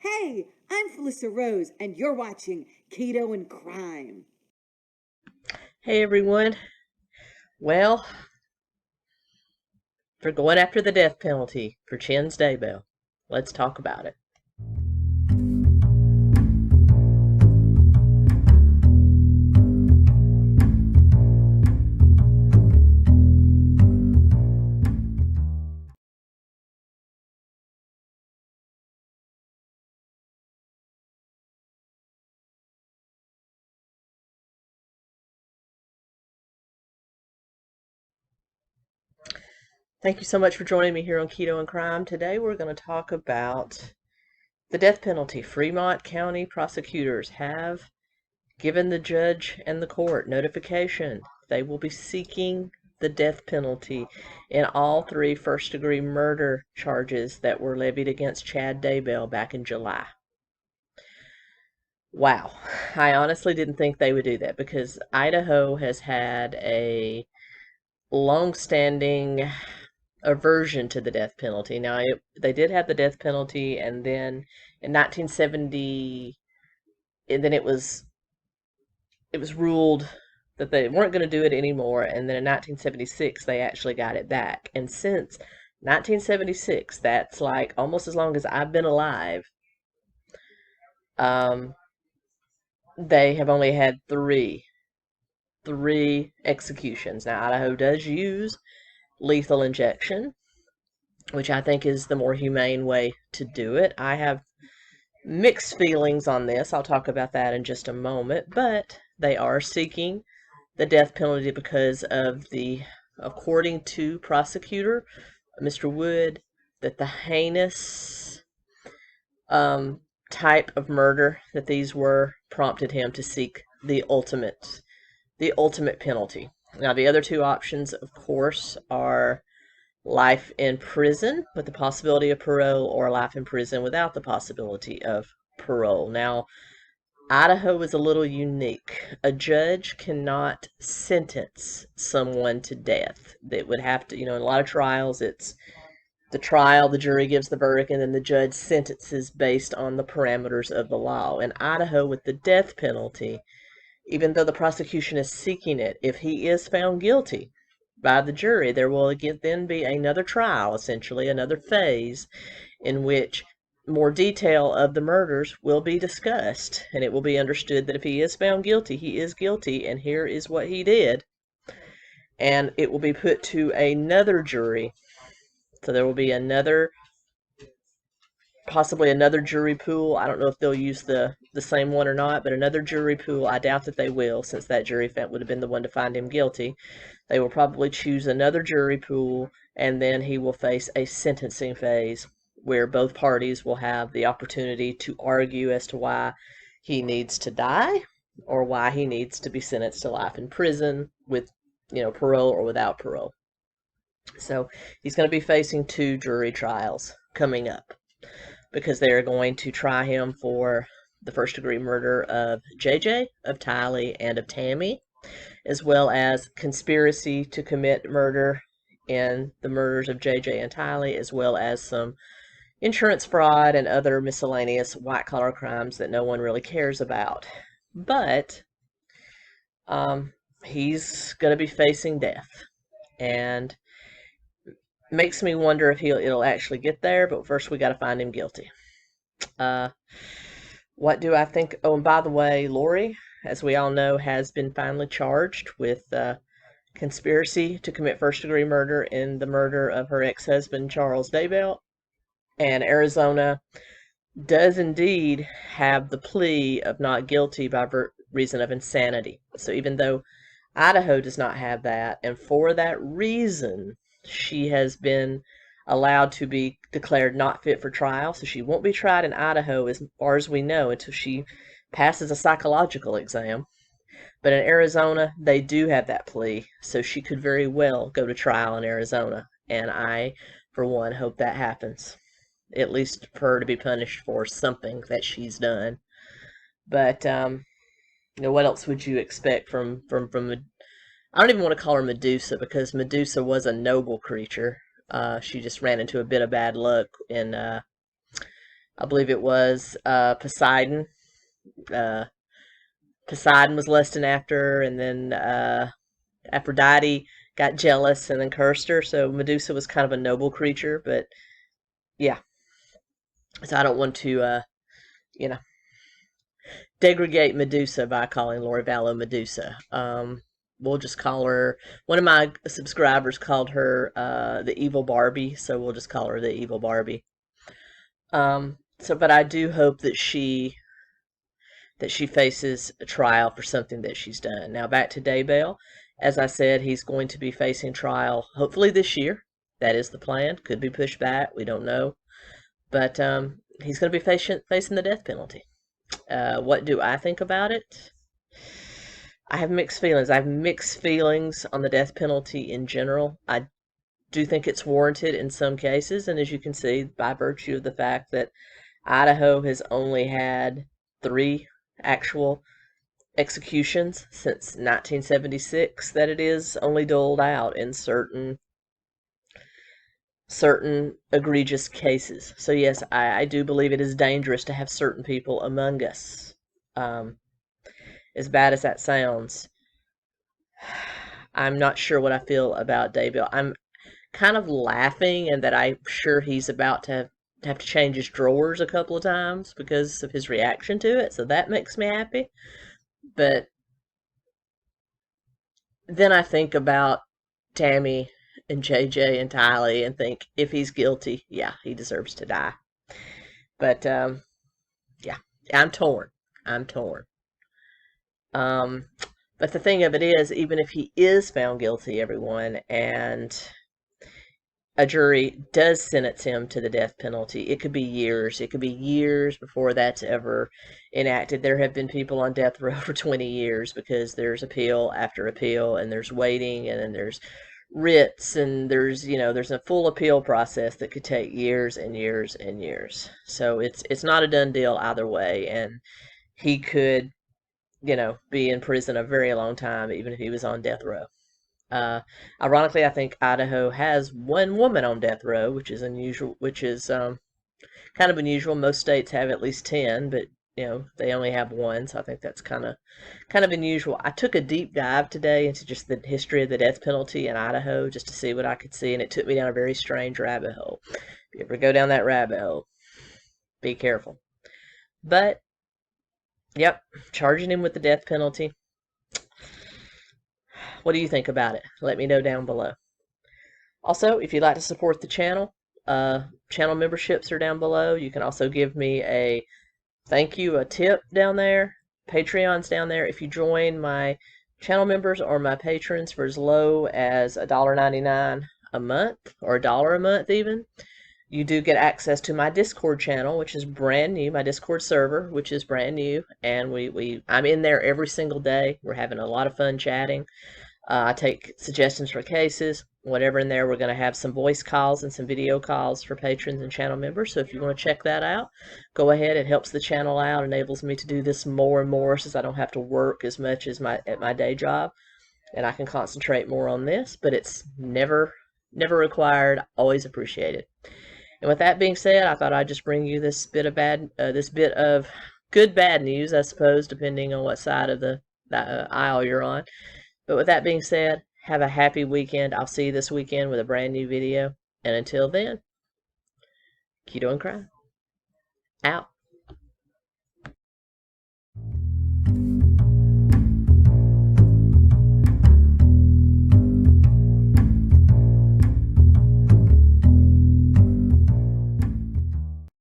Hey, I'm Felissa Rose, and you're watching Keto and Crime. Hey everyone. Well, for going after the death penalty for Chad Daybell, let's talk about it. Thank you so much for joining me here on Keto and Crime. Today we're going to talk about the death penalty. Fremont County prosecutors have given the judge and the court notification they will be seeking the death penalty in all three first-degree murder charges that were levied against Chad Daybell back in July. Wow. I honestly didn't think they would do that because Idaho has had a long-standing aversion to the death penalty. Now, they did have the death penalty, and then in 1970, and then it was ruled that they weren't going to do it anymore, and then in 1976 they actually got it back. And since 1976, that's like almost as long as I've been alive, they have only had three executions. Now, Idaho does use lethal injection, which I think is the more humane way to do it. I have mixed feelings on this. I'll talk about that in just a moment, but they are seeking the death penalty because of according to prosecutor Mr. Wood, that the heinous type of murder that these were prompted him to seek the ultimate penalty. Now, the other two options, of course, are life in prison with the possibility of parole, or life in prison without the possibility of parole. Now, Idaho is a little unique. A judge cannot sentence someone to death. That would have to, in a lot of trials, it's the trial, the jury gives the verdict, and then the judge sentences based on the parameters of the law. In Idaho, with the death penalty, even though the prosecution is seeking it, if he is found guilty by the jury, there will then be another trial, essentially, another phase in which more detail of the murders will be discussed, and it will be understood that if he is found guilty, he is guilty, and here is what he did. And it will be put to another jury. So there will be possibly another jury pool. I don't know if they'll use the same one or not, but another jury pool. I doubt that they will, since that jury would have been the one to find him guilty. They will probably choose another jury pool, and then he will face a sentencing phase where both parties will have the opportunity to argue as to why he needs to die or why he needs to be sentenced to life in prison with, parole or without parole. So he's going to be facing two jury trials coming up, because they are going to try him for the first-degree murder of JJ, of Tylee, and of Tammy, as well as conspiracy to commit murder in the murders of JJ and Tylee, as well as some insurance fraud and other miscellaneous white-collar crimes that no one really cares about. But he's going to be facing death, and makes me wonder if it'll actually get there, but first we got to find him guilty. What do I think? Oh, and by the way, Lori, as we all know, has been finally charged with conspiracy to commit first-degree murder in the murder of her ex-husband, Charles Daybell. And Arizona does indeed have the plea of not guilty by reason of insanity. So even though Idaho does not have that, and for that reason, she has been allowed to be declared not fit for trial. So she won't be tried in Idaho, as far as we know, until she passes a psychological exam. But in Arizona, they do have that plea, so she could very well go to trial in Arizona. And I, for one, hope that happens, at least for her to be punished for something that she's done. But what else would you expect from I don't even want to call her Medusa, because Medusa was a noble creature. She just ran into a bit of bad luck in I believe it was Poseidon. Uh, Poseidon was lusting after her, and then Aphrodite got jealous and then cursed her. So Medusa was kind of a noble creature, but yeah. So I don't want to, you know, degrade Medusa by calling Lori Vallow Medusa. We'll just call her. One of my subscribers called her the Evil Barbie, so we'll just call her the Evil Barbie. But I do hope that she faces a trial for something that she's done. Now back to Daybell. As I said, he's going to be facing trial hopefully this year. That is the plan. Could be pushed back. We don't know. But he's going to be facing the death penalty. What do I think about it? I have mixed feelings. I have mixed feelings on the death penalty in general. I do think it's warranted in some cases, and as you can see, by virtue of the fact that Idaho has only had 3 actual executions since 1976, that it is only doled out in certain egregious cases. So yes, I do believe it is dangerous to have certain people among us. As bad as that sounds, I'm not sure what I feel about Daybell. I'm kind of laughing, and that I'm sure he's about to have to change his drawers a couple of times because of his reaction to it. So that makes me happy. But then I think about Tammy and JJ and Tylee and think, if he's guilty, yeah, he deserves to die. But yeah, I'm torn. But the thing of it is, even if he is found guilty, everyone, and a jury does sentence him to the death penalty, it could be years. It could be years before that's ever enacted. There have been people on death row for 20 years because there's appeal after appeal, and there's waiting, and then there's writs, and there's a full appeal process that could take years and years and years. So it's not a done deal either way, and he could be in prison a very long time even if he was on death row. Ironically, I think Idaho has 1 woman on death row, which is unusual. Kind of unusual. Most states have at least 10, but they only have 1, so I think that's kind of unusual. I took a deep dive today into just the history of the death penalty in Idaho just to see what I could see, and it took me down a very strange rabbit hole. If you ever go down that rabbit hole, be careful. But yep, charging him with the death penalty. What do you think about it? Let me know down below. Also, if you'd like to support the channel, channel memberships are down below. You can also give me a thank you, a tip down there. Patreon's down there. If you join my channel members or my patrons for as low as $1.99 a month, or $1 a month even, you do get access to my Discord channel, which is brand new, my Discord server, which is brand new, and I'm in there every single day. We're having a lot of fun chatting. I take suggestions for cases, whatever in there. We're going to have some voice calls and some video calls for patrons and channel members. So if you want to check that out, go ahead. It helps the channel out, enables me to do this more and more since I don't have to work as much as at my day job, and I can concentrate more on this. But it's never required, always appreciated. And with that being said, I thought I'd just bring you this bit of good bad news, I suppose, depending on what side of the aisle you're on. But with that being said, have a happy weekend. I'll see you this weekend with a brand new video. And until then, Keto and Crime out.